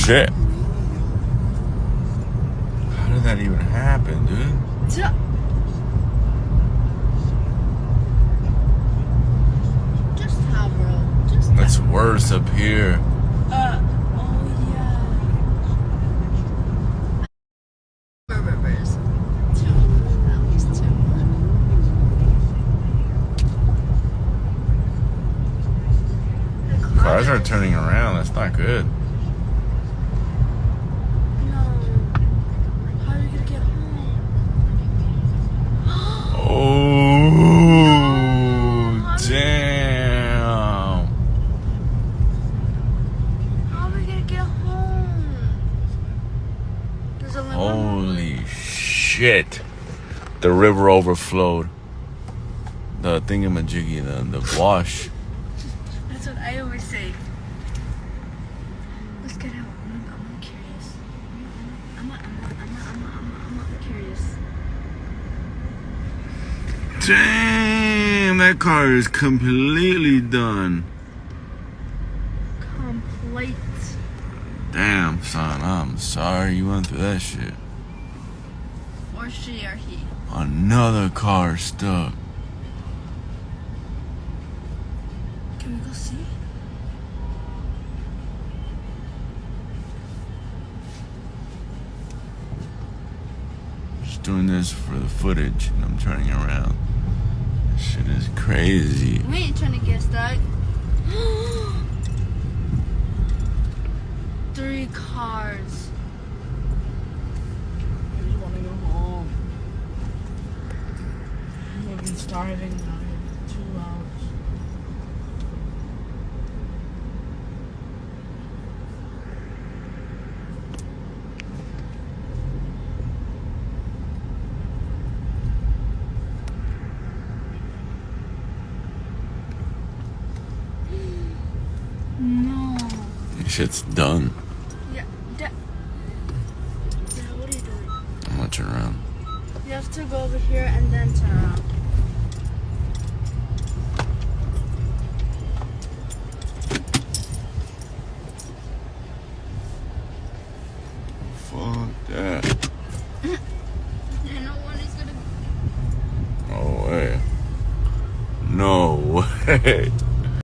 shit. How did that even happen, dude? Just how, bro? Just That's worse up here. oh yeah. Rivers. Two. At least two. Cars are turning around. That's not good. No. How are you gonna get home? Oh, damn. How are we gonna get home? There's only one more. Holy shit. The river overflowed. The thingamajiggy, the wash. That's what I always say. Let's get out. I'm curious. I'm curious. Damn, that car is completely done. Complete. Damn, son, I'm sorry you went through that shit. Or she or he. Another car stuck. Can we go see? Just doing this for the footage and I'm turning around. This shit is crazy. We ain't trying to get stuck. 3 cars. I just want to go home. I've been starving now for 2 hours. No. This shit's done. Yeah, Dad, what are you doing? I'm gonna turn around. You have to go over here and then turn around. Fuck that. And no one is gonna. No way. No way.